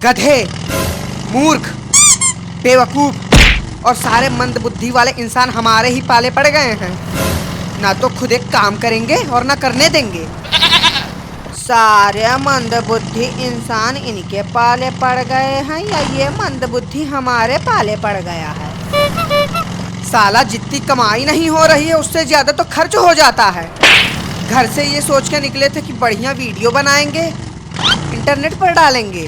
गधे, मूर्ख, बेवकूफ और सारे मंदबुद्धि वाले इंसान हमारे ही पाले पड़ गए हैं। ना तो खुद एक काम करेंगे और ना करने देंगे। सारे मंदबुद्धि इंसान इनके पाले पड़ गए हैं या ये मंदबुद्धि हमारे पाले पड़ गया है? साला जितनी कमाई नहीं हो रही है उससे ज्यादा तो खर्च हो जाता है। घर से ये सोच के निकले थे कि बढ़िया वीडियो बनाएंगे, इंटरनेट पर डालेंगे,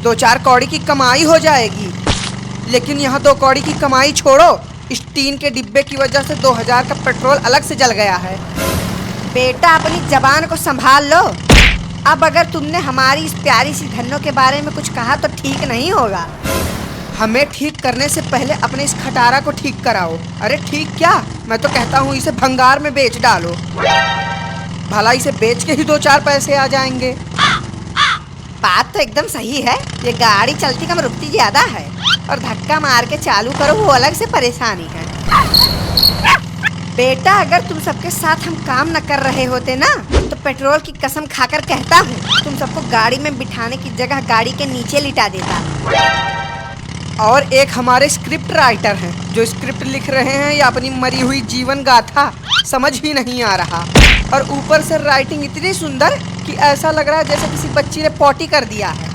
2-4 कौड़ी की कमाई हो जाएगी। लेकिन यहाँ 2 कौड़ी की कमाई छोड़ो, इस टीन के डिब्बे की वजह से 2000 का पेट्रोल अलग से जल गया है। बेटा अपनी जबान को संभाल लो। अब अगर तुमने हमारी इस प्यारी सी धन्नो के बारे में कुछ कहा तो ठीक नहीं होगा। हमें ठीक करने से पहले अपने इस खटारा को ठीक कराओ। अरे ठीक क्या, मैं तो कहता हूँ इसे भंगार में बेच डालो। भला इसे बेच के ही 2-4 पैसे आ जाएंगे। बात तो एकदम सही है। ये गाड़ी चलती कम रुकती ज्यादा है और धक्का मार के चालू करो वो अलग से परेशानी है। बेटा अगर तुम सबके साथ हम काम न कर रहे होते ना तो पेट्रोल की कसम खाकर कहता हूँ तुम सबको गाड़ी में बिठाने की जगह गाड़ी के नीचे लिटा देता। और एक हमारे स्क्रिप्ट राइटर हैं जो स्क्रिप्ट लिख रहे हैं या अपनी मरी हुई जीवन गाथा समझ ही नहीं आ रहा। और ऊपर से राइटिंग इतनी सुंदर कि ऐसा लग रहा है जैसे किसी बच्ची ने पॉटी कर दिया है।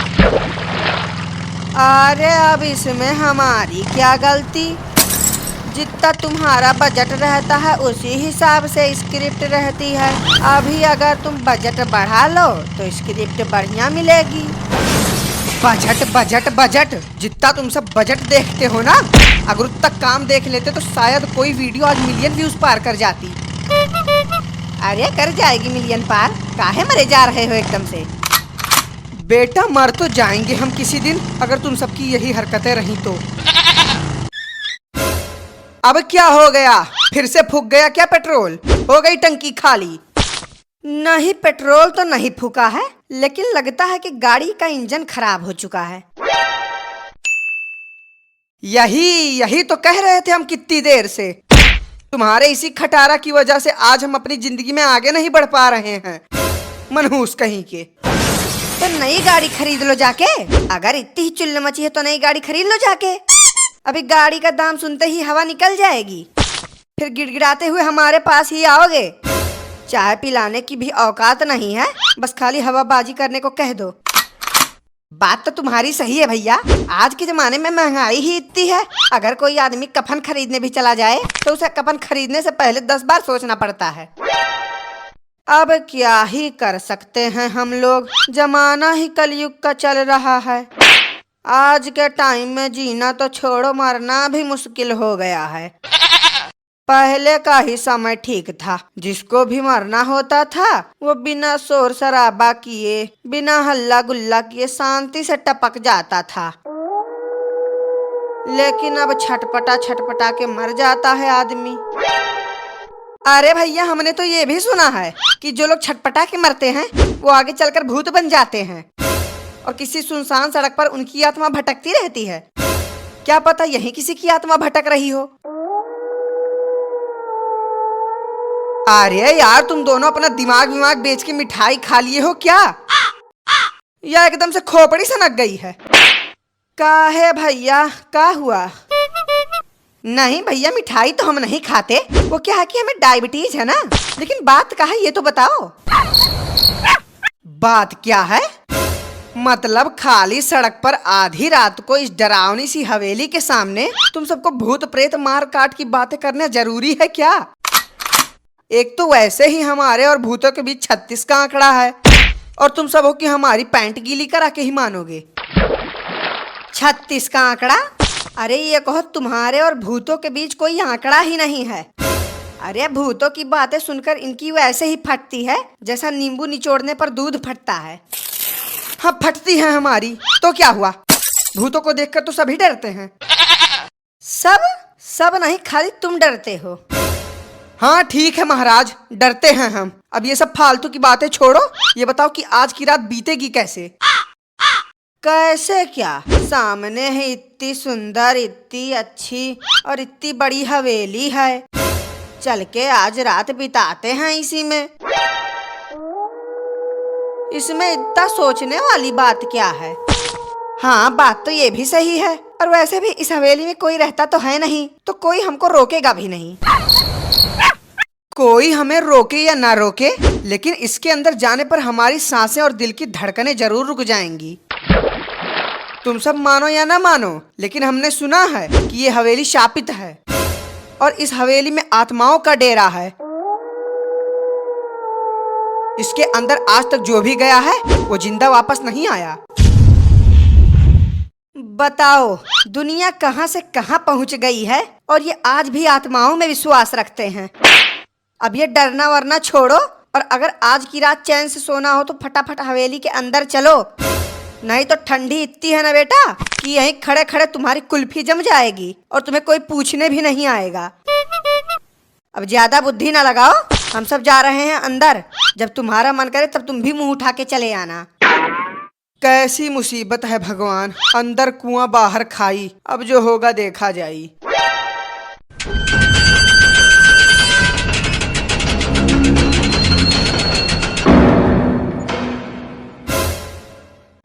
अरे अब इसमें हमारी क्या गलती? जितना तुम्हारा बजट रहता है उसी हिसाब से स्क्रिप्ट रहती है। अभी अगर तुम बजट बढ़ा लो तो स्क्रिप्ट बढ़िया मिलेगी। बजट बजट बजट, जितना तुम सब बजट देखते हो ना, अगर उतना काम देख लेते तो शायद कोई वीडियो आज मिलियन व्यूज पार कर जाती। अरे कर जाएगी मिलियन पार, काहे मरे जा रहे हो एकदम से? बेटा मर तो जाएंगे हम किसी दिन अगर तुम सबकी यही हरकतें रही तो। अब क्या हो गया, फिर से फूक गया क्या पेट्रोल? हो गई टंकी खाली? नहीं पेट्रोल तो नहीं फूका है, लेकिन लगता है कि गाड़ी का इंजन खराब हो चुका है। यही तो कह रहे थे हम कितनी देर से। तुम्हारे इसी खटारा की वजह से आज हम अपनी जिंदगी में आगे नहीं बढ़ पा रहे हैं। मनहूस कहीं के। तो नई गाड़ी खरीद लो जाके। अगर इतनी ही चुल्ल मची है तो नई गाड़ी खरीद लो जाके। अभी गाड़ी का दाम सुनते ही हवा निकल जाएगी, फिर गिड़गिड़ाते हुए हमारे पास ही आओगे। चाय पिलाने की भी औकात नहीं है, बस खाली हवाबाजी करने को कह दो। बात तो तुम्हारी सही है भैया, आज के जमाने में महंगाई ही इतनी है। अगर कोई आदमी कफन खरीदने भी चला जाए तो उसे कफन खरीदने से पहले 10 बार सोचना पड़ता है। अब क्या ही कर सकते हैं हम लोग, जमाना ही कलयुग का चल रहा है। आज के टाइम में जीना तो छोड़ो, मरना भी मुश्किल हो गया है। पहले का ही समय ठीक था, जिसको भी मरना होता था वो बिना शोर शराबा किए, बिना हल्ला गुल्ला किए शांति से टपक जाता था। लेकिन अब छटपटा के मर जाता है आदमी। अरे भैया हमने तो ये भी सुना है कि जो लोग छटपटा के मरते हैं वो आगे चलकर भूत बन जाते हैं और किसी सुनसान सड़क पर उनकी आत्मा भटकती रहती है। क्या पता यही किसी की आत्मा भटक रही हो। अरे यार तुम दोनों अपना दिमाग विमाग बेच के मिठाई खा लिए हो क्या, या एकदम से खोपड़ी सनक गई है? काहे भैया, का हुआ? नहीं भैया मिठाई तो हम नहीं खाते, वो क्या है कि हमें डायबिटीज है ना। लेकिन बात क्या है ये तो बताओ। बात क्या है? मतलब खाली सड़क पर आधी रात को इस डरावनी सी हवेली के सामने तुम सबको भूत प्रेत मार काट की बातें करना जरूरी है क्या? एक तो वैसे ही हमारे और भूतों के बीच 36 का आंकड़ा है और तुम सब हो कि हमारी पैंट गीली करा के ही मानोगे। 36 का आंकड़ा? अरे ये कहो तुम्हारे और भूतों के बीच कोई आंकड़ा ही नहीं है। अरे भूतों की बातें सुनकर इनकी वैसे ही फटती है जैसा नींबू निचोड़ने पर दूध फटता है। हाँ फटती है हमारी, तो क्या हुआ? भूतों को देखकर तो सभी डरते हैं। सब नहीं, खाली तुम डरते हो। हाँ ठीक है महाराज, डरते हैं हम। अब ये सब फालतू की बातें छोड़ो, ये बताओ कि आज की रात बीतेगी कैसे? कैसे क्या? सामने है इतनी सुंदर, इतनी अच्छी और इतनी बड़ी हवेली है। चल के आज रात बिताते हैं इसी में। इसमें इतना सोचने वाली बात क्या है? हाँ, बात तो ये भी सही है। और वैसे भी इस हवेली में कोई रहता तो है नहीं, तो कोई हमको रोकेगा भी नहीं। कोई हमें रोके या ना रोके, लेकिन इसके अंदर जाने पर हमारी सांसें और दिल की धड़कनें जरूर रुक जाएंगी। तुम सब मानो या ना मानो, लेकिन हमने सुना है कि ये हवेली शापित है और इस हवेली में आत्माओं का डेरा है। इसके अंदर आज तक जो भी गया है वो जिंदा वापस नहीं आया। बताओ, दुनिया कहां से कहां पहुंच गई है और ये आज भी आत्माओं में विश्वास रखते हैं। अब ये डरना वरना छोड़ो, और अगर आज की रात चैन से सोना हो तो फटाफट हवेली के अंदर चलो, नहीं तो ठंडी इतनी है ना बेटा कि यहीं खड़े खड़े तुम्हारी कुल्फी जम जाएगी और तुम्हें कोई पूछने भी नहीं आएगा। अब ज्यादा बुद्धि ना लगाओ, हम सब जा रहे हैं अंदर। जब तुम्हारा मन करे तब तुम भी मुंह उठा के चले आना। कैसी मुसीबत है भगवान, अंदर कुआं बाहर खाई, अब जो होगा देखा जाई।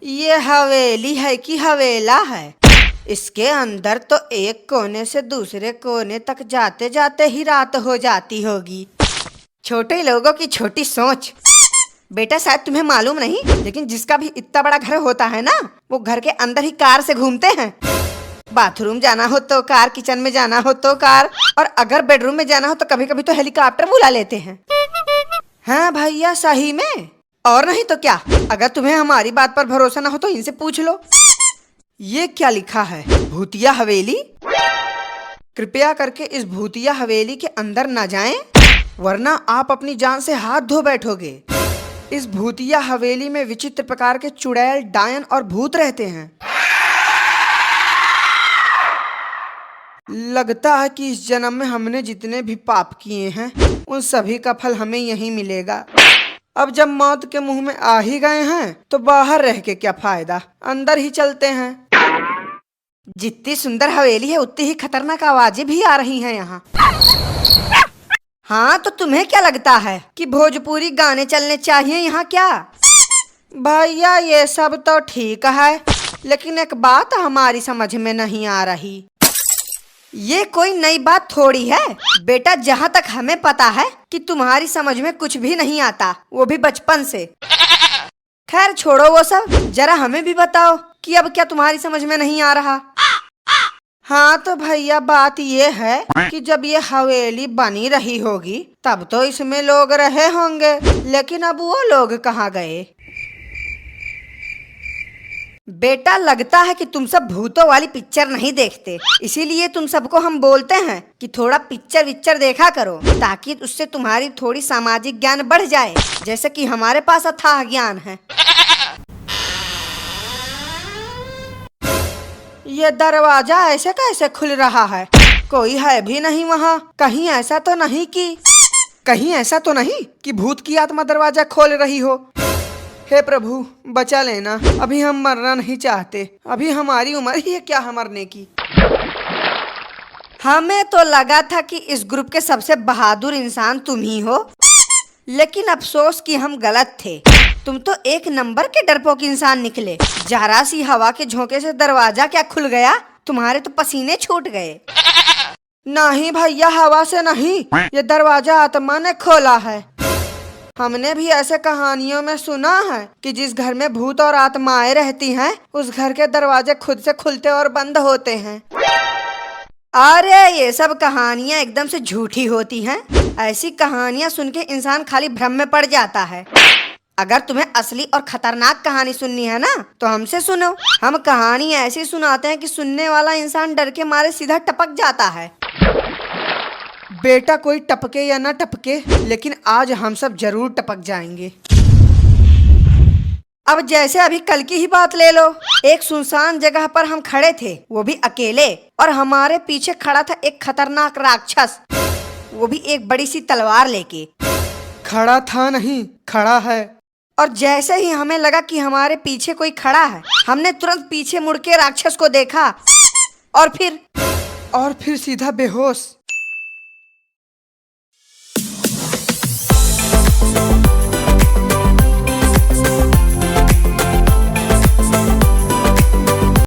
ये हवेली है कि हवेला है? इसके अंदर तो एक कोने से दूसरे कोने तक जाते जाते ही रात हो जाती होगी। छोटे लोगों की छोटी सोच। बेटा शायद तुम्हें मालूम नहीं, लेकिन जिसका भी इतना बड़ा घर होता है ना, वो घर के अंदर ही कार से घूमते हैं। बाथरूम जाना हो तो कार, किचन में जाना हो तो कार, और अगर बेडरूम में जाना हो तो कभी कभी तो हेलीकॉप्टर बुला लेते हैं। हाँ भैया, सही में। और नहीं तो क्या, अगर तुम्हें हमारी बात पर भरोसा ना हो तो इनसे पूछ लो। ये क्या लिखा है, भूतिया हवेली? कृपया करके इस भूतिया हवेली के अंदर ना जाएं, वरना आप अपनी जान से हाथ धो बैठोगे। इस भूतिया हवेली में विचित्र प्रकार के चुड़ैल, डायन और भूत रहते हैं। लगता है कि इस जन्म में हमने जितने भी पाप किए हैं उन सभी का फल हमें यहीं मिलेगा। अब जब मौत के मुंह में आ ही गए हैं तो बाहर रह के क्या फायदा, अंदर ही चलते हैं। जितनी सुंदर हवेली है उतनी ही खतरनाक आवाजें भी आ रही हैं यहाँ। हाँ, तो तुम्हें क्या लगता है कि भोजपुरी गाने चलने चाहिए यहाँ क्या? भैया ये सब तो ठीक है, लेकिन एक बात हमारी समझ में नहीं आ रही। ये कोई नई बात थोड़ी है बेटा, जहाँ तक हमें पता है कि तुम्हारी समझ में कुछ भी नहीं आता, वो भी बचपन से। खैर छोड़ो वो सब, जरा हमें भी बताओ कि अब क्या तुम्हारी समझ में नहीं आ रहा। हाँ तो भैया बात ये है कि जब ये हवेली बनी रही होगी तब तो इसमें लोग रहे होंगे, लेकिन अब वो लोग कहाँ गए? बेटा लगता है कि तुम सब भूतों वाली पिक्चर नहीं देखते, इसीलिए तुम सबको हम बोलते हैं कि थोड़ा पिक्चर विक्चर देखा करो, ताकि उससे तुम्हारी थोड़ी सामाजिक ज्ञान बढ़ जाए, जैसे कि हमारे पास अथाह ज्ञान है। ये दरवाजा ऐसे कैसे खुल रहा है? कोई है भी नहीं वहाँ। कहीं ऐसा तो नहीं कि भूत की आत्मा दरवाजा खोल रही हो? हे प्रभु बचा लेना, अभी हम मरना नहीं चाहते, अभी हमारी उम्र ही है क्या मरने की। हमें तो लगा था कि इस ग्रुप के सबसे बहादुर इंसान तुम ही हो, लेकिन अफसोस कि हम गलत थे। तुम तो एक नंबर के डरपोक इंसान निकले। जरा सी हवा के झोंके से दरवाजा क्या खुल गया, तुम्हारे तो पसीने छूट गए। नहीं भैया, हवा से नहीं, ये दरवाजा आत्मा ने खोला है। हमने भी ऐसे कहानियों में सुना है कि जिस घर में भूत और आत्माएं रहती हैं, उस घर के दरवाजे खुद से खुलते और बंद होते हैं। अरे ये सब कहानियाँ एकदम से झूठी होती हैं। ऐसी कहानियाँ सुन के इंसान खाली भ्रम में पड़ जाता है। अगर तुम्हें असली और खतरनाक कहानी सुननी है ना तो हमसे सुनो। हम कहानी ऐसी सुनाते हैं कि सुनने वाला इंसान डर के मारे सीधा टपक जाता है। बेटा कोई टपके या ना टपके, लेकिन आज हम सब जरूर टपक जाएंगे। अब जैसे अभी कल की ही बात ले लो। एक सुनसान जगह पर हम खड़े थे, वो भी अकेले, और हमारे पीछे खड़ा था एक खतरनाक राक्षस, वो भी एक बड़ी सी तलवार लेके। खड़ा था नहीं, खड़ा है। और जैसे ही हमें लगा कि हमारे पीछे कोई खड़ा है, हमने तुरंत पीछे मुड़ के राक्षस को देखा और फिर सीधा बेहोश।